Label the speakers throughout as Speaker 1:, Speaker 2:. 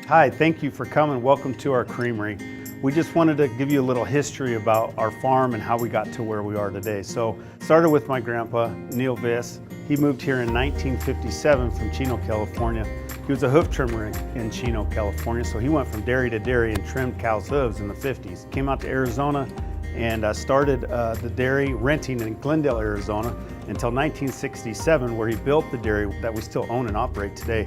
Speaker 1: Hi, thank you for coming. Welcome to our creamery. We just wanted to give you a little history about our farm and how we got to where we are today. So, started with my grandpa, Neil Viss. He moved here in 1957 from Chino, California. He was a hoof trimmer in Chino, California, so he went from dairy to dairy and trimmed cows' hooves in the 50s. Came out to Arizona and started the dairy renting in Glendale, Arizona until 1967, where he built the dairy that we still own and operate today.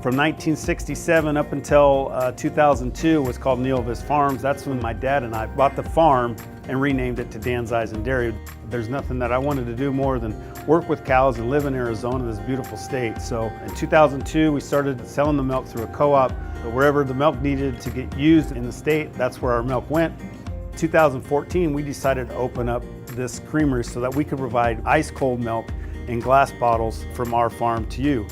Speaker 1: From 1967 up until 2002 was called Neil Viss Farms. That's when my dad and I bought the farm and renamed it to Dan's Eyes and Dairy. There's nothing that I wanted to do more than work with cows and live in Arizona, this beautiful state. So in 2002, we started selling the milk through a co-op. Wherever the milk needed to get used in the state, that's where our milk went. 2014, we decided to open up this creamery so that we could provide ice cold milk in glass bottles from our farm to you.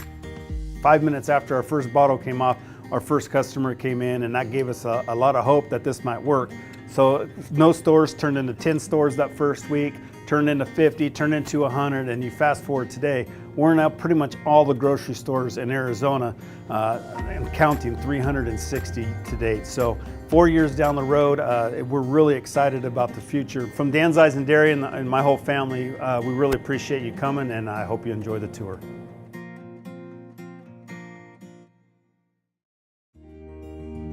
Speaker 1: 5 minutes after our first bottle came off, our first customer came in, and that gave us a lot of hope that this might work. So no stores turned into 10 stores that first week, turned into 50, turned into 100, and you fast forward today, we're now pretty much all the grocery stores in Arizona, and counting 360 to date. So 4 years down the road, we're really excited about the future. From Dan's Eyes and Dairy and my whole family, we really appreciate you coming, and I hope you enjoy the tour.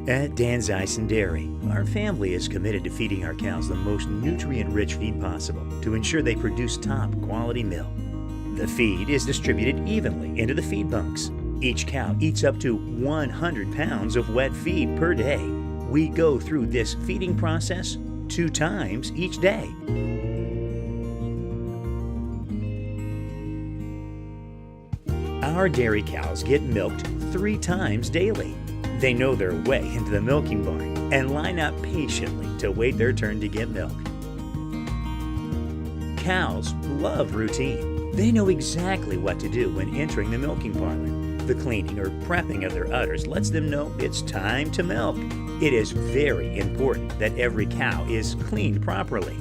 Speaker 2: At Dan's Ice and Dairy, our family is committed to feeding our cows the most nutrient-rich feed possible to ensure they produce top-quality milk. The feed is distributed evenly into the feed bunks. Each cow eats up to 100 pounds of wet feed per day. We go through this feeding process 2 times each day. Our dairy cows get milked 3 times daily. They know their way into the milking barn and line up patiently to wait their turn to get milk. Cows love routine. They know exactly what to do when entering the milking parlor. The cleaning or prepping of their udders lets them know it's time to milk. It is very important that every cow is cleaned properly.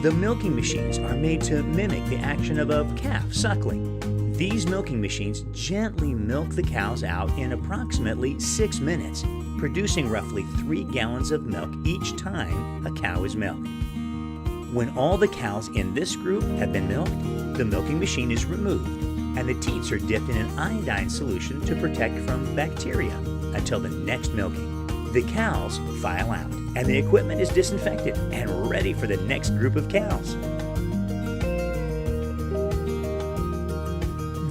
Speaker 2: The milking machines are made to mimic the action of a calf suckling. These milking machines gently milk the cows out in approximately 6 minutes, producing roughly 3 gallons of milk each time a cow is milked. When all the cows in this group have been milked, the milking machine is removed and the teats are dipped in an iodine solution to protect from bacteria until the next milking. The cows file out and the equipment is disinfected and ready for the next group of cows.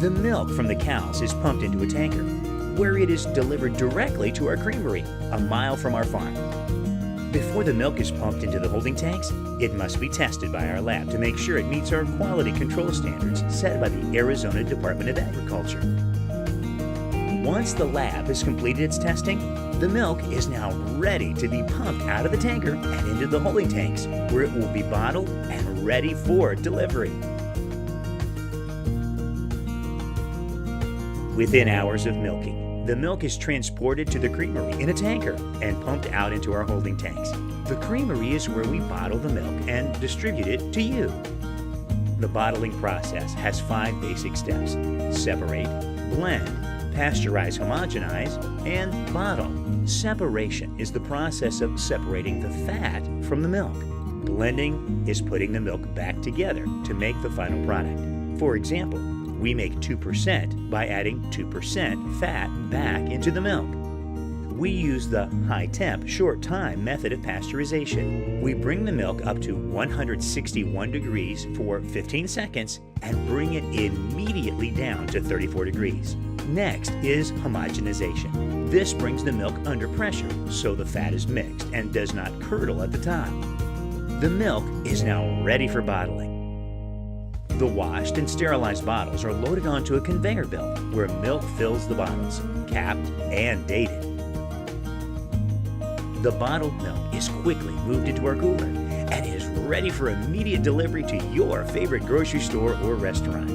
Speaker 2: The milk from the cows is pumped into a tanker, where it is delivered directly to our creamery, a mile from our farm. Before the milk is pumped into the holding tanks, it must be tested by our lab to make sure it meets our quality control standards set by the Arizona Department of Agriculture. Once the lab has completed its testing, the milk is now ready to be pumped out of the tanker and into the holding tanks, where it will be bottled and ready for delivery. Within hours of milking, the milk is transported to the creamery in a tanker and pumped out into our holding tanks. The creamery is where we bottle the milk and distribute it to you. The bottling process has 5 basic steps: separate, blend, pasteurize, homogenize, and bottle. Separation is the process of separating the fat from the milk. Blending is putting the milk back together to make the final product. For example, we make 2% by adding 2% fat back into the milk. We use the high-temp, short-time method of pasteurization. We bring the milk up to 161 degrees for 15 seconds and bring it immediately down to 34 degrees. Next is homogenization. This brings the milk under pressure so the fat is mixed and does not curdle at the top. The milk is now ready for bottling. The washed and sterilized bottles are loaded onto a conveyor belt where milk fills the bottles, capped and dated. The bottled milk is quickly moved into our cooler and is ready for immediate delivery to your favorite grocery store or restaurant.